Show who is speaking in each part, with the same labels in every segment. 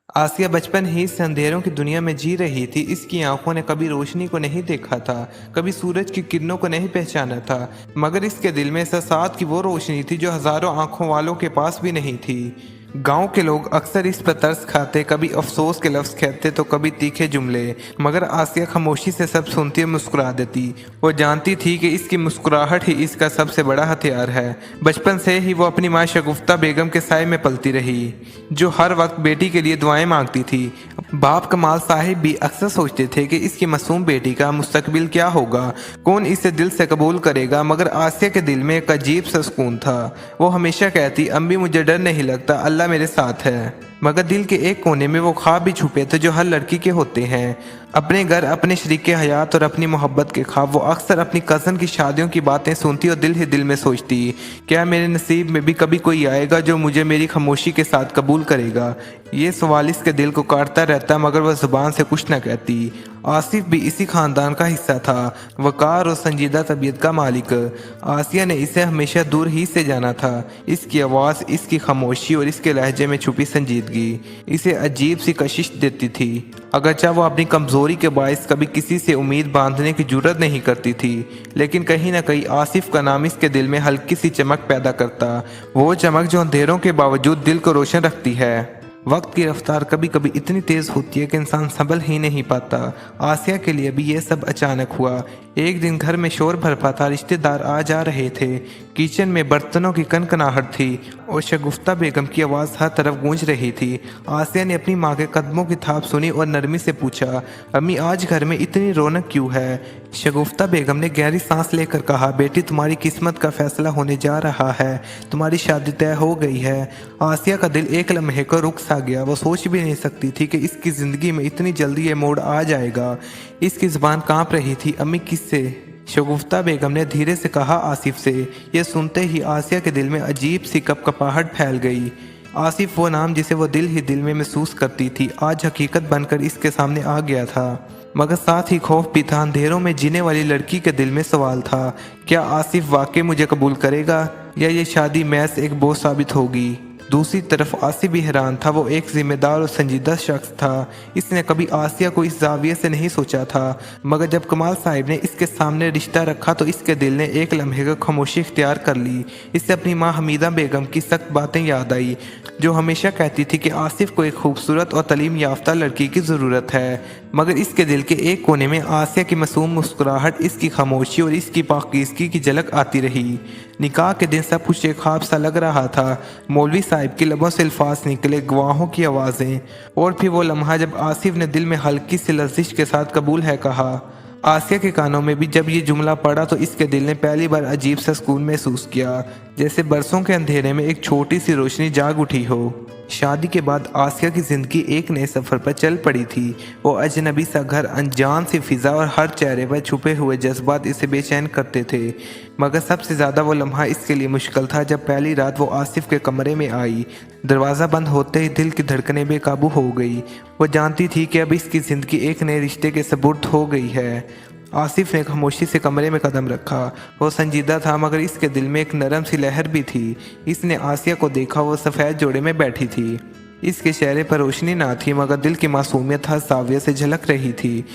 Speaker 1: आसिया बचपन ही से अंधेरों की दुनिया में जी रही थी। इसकी आंखों ने कभी रोशनी को नहीं देखा था, कभी सूरज की किरणों को नहीं पहचाना था, मगर इसके दिल में एहसास की वो रोशनी थी जो हजारों आंखों वालों के पास भी नहीं थी। गांव के लोग अक्सर इस पर तरस खाते, कभी अफसोस के लफ्ज कहते तो कभी तीखे जुमले, मगर आसिया खामोशी से सब सुनती और मुस्कुरा देती। वो जानती थी कि इसकी मुस्कुराहट ही इसका सबसे बड़ा हथियार है। बचपन से ही वो अपनी माँ शगुफ्ता बेगम के साए में पलती रही, जो हर वक्त बेटी के लिए दुआएं मांगती थी। बाप कमाल साहिब भी अक्सर सोचते थे कि इसकी मासूम बेटी का मुस्तकबिल क्या होगा, कौन इसे दिल से कबूल करेगा, मगर आसिया के दिल में एक अजीब सा सुकून था। वो हमेशा कहती, अम्मी मुझे डर नहीं लगता, अल्लाह मेरे साथ है। मगर दिल के एक कोने में वो ख्वाब भी छुपे थे जो हर लड़की के होते हैं। अपने घर, अपने शरीके हयात और अपनी मोहब्बत के ख्वाब। वो अक्सर अपनी कज़न की शादियों की बातें सुनती और दिल ही दिल में सोचती, क्या मेरे नसीब में भी कभी कोई आएगा जो मुझे मेरी खामोशी के साथ कबूल करेगा। ये सवाल इसके दिल को काटता रहता, मगर वह जुबान से कुछ न कहती। आसिफ भी इसी खानदान का हिस्सा था, वकार और संजीदा तबीयत का मालिक। आसिया ने इसे हमेशा दूर ही से जाना था। इसकी आवाज़, इसकी खामोशी और इसके लहजे में छुपी संजीदगी इसे अजीब सी कशिश देती थी। अगरचे वो अपनी कमज़ोरी के बायस कभी किसी से उम्मीद बांधने की जुर्रत नहीं करती थी, लेकिन कहीं ना कहीं आसिफ का नाम इसके दिल में हल्की सी चमक पैदा करता। वो चमक जो अंधेरों के बावजूद दिल को रोशन रखती है। वक्त की रफ्तार कभी कभी इतनी तेज़ होती है कि इंसान संभल ही नहीं पाता। आसिया के लिए भी ये सब अचानक हुआ। एक दिन घर में शोर भरपा था, रिश्तेदार आ जा रहे थे। किचन में बर्तनों की कनकनाहट थी और शगुफ्ता बेगम की आवाज़ हर तरफ गूंज रही थी। आसिया ने अपनी माँ के कदमों की थाप सुनी और नरमी से पूछा, अम्मी आज घर में इतनी रौनक क्यों है? शगुफ्ता बेगम ने गहरी सांस लेकर कहा, बेटी तुम्हारी किस्मत का फैसला होने जा रहा है, तुम्हारी शादी तय हो गई है। आसिया का दिल एक लम्हे को रुक सा गया। वो सोच भी नहीं सकती थी कि इसकी ज़िंदगी में इतनी जल्दी ये मोड़ आ जाएगा। इसकी ज़ुबान कांप रही थी, अम्मी किससे? शगुफ्ता बेगम ने धीरे से कहा, आसिफ से। यह सुनते ही आसिया के दिल में अजीब सी कपकपाहट फैल गई। आसिफ, वो नाम जिसे वो दिल ही दिल में महसूस करती थी, आज हकीकत बनकर इसके सामने आ गया था। मगर साथ ही खौफ भी था। अंधेरों में जीने वाली लड़की के दिल में सवाल था, क्या आसिफ वाकई मुझे कबूल करेगा या ये शादी महज एक बोझ साबित होगी? दूसरी तरफ आसिफ भी हैरान था। वो एक जिम्मेदार और संजीदा शख्स था। इसने कभी आसिया को इस जाविये से नहीं सोचा था, मगर जब कमाल साहिब ने इसके सामने रिश्ता रखा तो इसके दिल ने एक लम्हे का खामोशी इख्तियार कर ली। इससे अपनी माँ हमीदा बेगम की सख्त बातें याद आई, जो हमेशा कहती थी कि आसिफ को एक खूबसूरत और तालीम याफ्ता लड़की की ज़रूरत है। मगर इसके दिल के एक कोने में आसिया की मासूम मुस्कुराहट, इसकी खामोशी और इसकी पाकीज़गी की झलक आती रही। निकाह के दिन सब कुछ एक ख्वाब सा लग रहा था। मौलवी साहिब के लबों से अल्फाज निकले, गवाहों की आवाज़ें, और फिर वो लम्हा जब आसिफ ने दिल में हल्की सी लर्जिश के साथ कबूल है कहा। आसिया के कानों में भी जब ये जुमला पड़ा तो इसके दिल ने पहली बार अजीब सा सुकून महसूस किया, जैसे बरसों के अंधेरे में एक छोटी सी रोशनी जाग उठी हो। शादी के बाद आसिया की ज़िंदगी एक नए सफ़र पर चल पड़ी थी। वो अजनबी सा घर, अनजान सी फिज़ा और हर चेहरे पर छुपे हुए जज्बात इसे बेचैन करते थे। मगर सबसे ज़्यादा वो लम्हा इसके लिए मुश्किल था जब पहली रात वो आसिफ के कमरे में आई। दरवाज़ा बंद होते ही दिल की धड़कनें बेकाबू हो गई। वो जानती थी कि अब इसकी ज़िंदगी एक नए रिश्ते के सुपुर्द हो गई है। आसिफ ने खामोशी से कमरे में कदम रखा। वो संजीदा था, मगर इसके दिल में एक नरम सी लहर भी थी। इसने आसिया को देखा। वो सफ़ेद जोड़े में बैठी थी। इसके चेहरे पर रोशनी ना थी, मगर दिल की मासूमियत हर जाविये से झलक रही थी।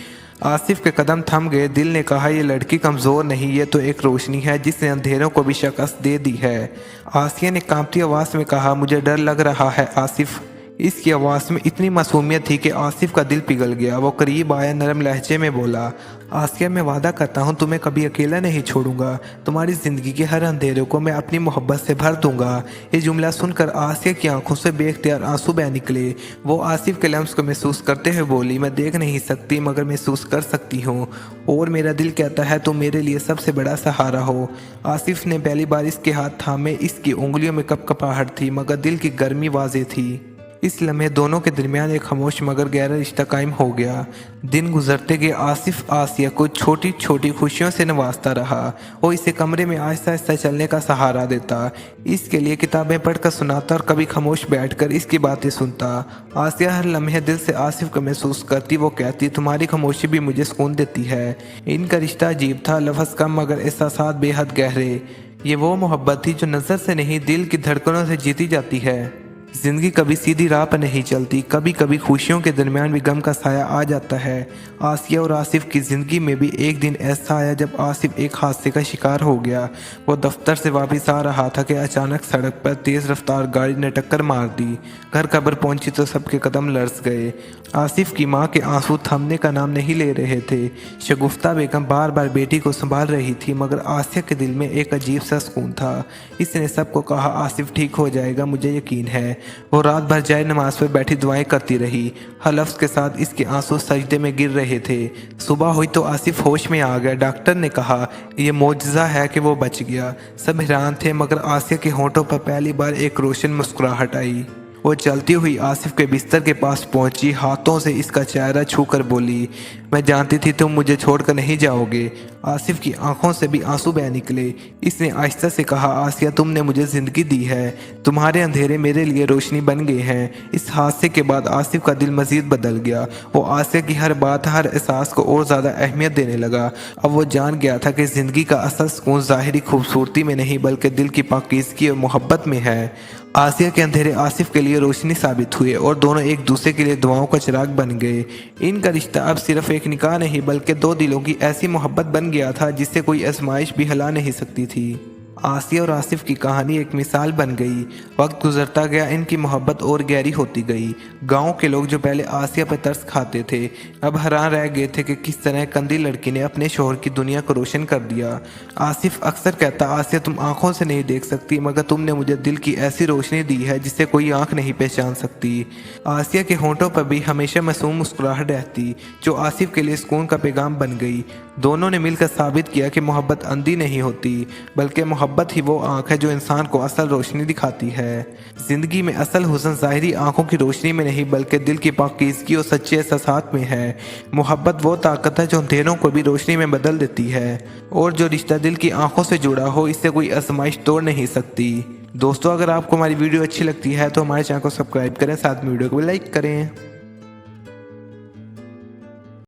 Speaker 1: आसिफ के कदम थम गए। दिल ने कहा, ये लड़की कमज़ोर नहीं, ये तो एक रोशनी है जिसने अंधेरों को भी शिकस्त दे दी है। आसिया ने कांपती आवाज़ में कहा, मुझे डर लग रहा है आसिफ। इसकी आवाज़ में इतनी मासूमियत थी कि आसिफ का दिल पिघल गया। वो करीब आया, नरम लहजे में बोला, आसिया मैं वादा करता हूँ तुम्हें कभी अकेला नहीं छोड़ूंगा। तुम्हारी ज़िंदगी के हर अंधेरे को मैं अपनी मोहब्बत से भर दूंगा। ये जुमला सुनकर आसिया की आंखों से बेख्तियार आंसू बह निकले। वो आसिफ के लम्स को महसूस करते हुए बोली, मैं देख नहीं सकती मगर महसूस कर सकती हूँ, और मेरा दिल कहता है तुम मेरे लिए सबसे बड़ा सहारा हो। आसिफ ने पहली बार इसके हाथ थामे। इसकी उंगलियों में कपकपाहट थी, मगर दिल की गर्मी वाज़ेह थी। इस लम्हे दोनों के दरमियान एक खामोश मगर गहरा रिश्ता कायम हो गया। दिन गुजरते गए। आसिफ आसिया को छोटी छोटी खुशियों से नवाजता रहा। वो इसे कमरे में आहिस्ता आहिस्ता चलने का सहारा देता, इसके लिए किताबें पढ़कर सुनाता और कभी खामोश बैठकर इसकी बातें सुनता। आसिया हर लम्हे दिल से आसिफ को महसूस करती। वो कहती, तुम्हारी खामोशी भी मुझे सुकून देती है। इनका रिश्ता अजीब था, लफ्ज़ कम मगर एहसासात बेहद गहरे। ये वो मोहब्बत थी जो नज़र से नहीं दिल की धड़कनों से जीती जाती है। जिंदगी कभी सीधी राह पर नहीं चलती, कभी कभी खुशियों के दरमियान भी गम का साया आ जाता है। आसिया और आसिफ की ज़िंदगी में भी एक दिन ऐसा आया जब आसिफ एक हादसे का शिकार हो गया। वो दफ्तर से वापस आ रहा था कि अचानक सड़क पर तेज़ रफ्तार गाड़ी ने टक्कर मार दी। घर खबर पहुंची तो सबके कदम लरस गए। आसिफ की माँ के आंसू थमने का नाम नहीं ले रहे थे। शगुफ्ता बेगम बार बार बेटी को संभाल रही थी, मगर आसिया के दिल में एक अजीब सा सुकून था। इसने सबको कहा, आसिफ ठीक हो जाएगा, मुझे यकीन है। वो रात भर जाए नमाज पर बैठी दुआएं करती रही। हर लफ्ज़ के साथ इसके आंसू सजदे में गिर रहे थे। सुबह हुई तो आसिफ होश में आ गया। डॉक्टर ने कहा यह मौजज़ा है कि वो बच गया। सब हैरान थे, मगर आसिया के होंठों पर पहली बार एक रोशन मुस्कुराहट आई। वो चलती हुई आसिफ के बिस्तर के पास पहुंची, हाथों से इसका चेहरा छूकर बोली, मैं जानती थी तुम मुझे छोड़कर नहीं जाओगे। आसिफ की आंखों से भी आंसू बह निकले। इसने आहिस्ता से कहा, आसिया तुमने मुझे ज़िंदगी दी है, तुम्हारे अंधेरे मेरे लिए रोशनी बन गए हैं। इस हादसे के बाद आसिफ का दिल मज़ीद बदल गया। वो आसिया की हर बात, हर एहसास को और ज़्यादा अहमियत देने लगा। अब वो जान गया था कि ज़िंदगी का असल सुकून ज़ाहिरी खूबसूरती में नहीं बल्कि दिल की पाकीज़गी और मोहब्बत में है। आसिया के अंधेरे आसिफ के लिए रोशनी साबित हुए और दोनों एक दूसरे के लिए दुआओं का चिराग बन गए। इनका रिश्ता अब सिर्फ एक निकाह नहीं बल्कि दो दिलों की ऐसी मोहब्बत बन गया था जिससे कोई आजमाइश भी हिला नहीं सकती थी। आसिया और आसिफ की कहानी एक मिसाल बन गई। वक्त गुजरता गया, इनकी मोहब्बत और गहरी होती गई। गांव के लोग जो पहले आसिया पर तरस खाते थे, अब हैरान रह गए थे कि किस तरह कंदी लड़की ने अपने शोहर की दुनिया को रोशन कर दिया। आसिफ अक्सर कहता, आसिया तुम आंखों से नहीं देख सकती, मगर तुमने मुझे दिल की ऐसी रोशनी दी है जिसे कोई आंख नहीं पहचान सकती। आसिया के होंठों पर भी हमेशा मासूम मुस्कुराहट रहती, जो आसिफ के लिए सुकून का पैगाम बन गई। दोनों ने मिलकर साबित किया कि मोहब्बत अंधी नहीं होती, बल्कि मोहब्बत ही वो आंख है जो इंसान को असल रोशनी दिखाती है। जिंदगी में असल हुस्न ज़ाहिरी आंखों की रोशनी में नहीं बल्कि दिल की पाकीज़गी और सच्चे एहसास में है। मोहब्बत वो ताकत है जो अंधेरों को भी रोशनी में बदल देती है, और जो रिश्ता दिल की आंखों से जुड़ा हो इससे कोई आजमाइश तोड़ नहीं सकती। दोस्तों, अगर आपको हमारी वीडियो अच्छी लगती है तो हमारे चैनल को सब्सक्राइब करें, साथ में वीडियो को भी लाइक करें।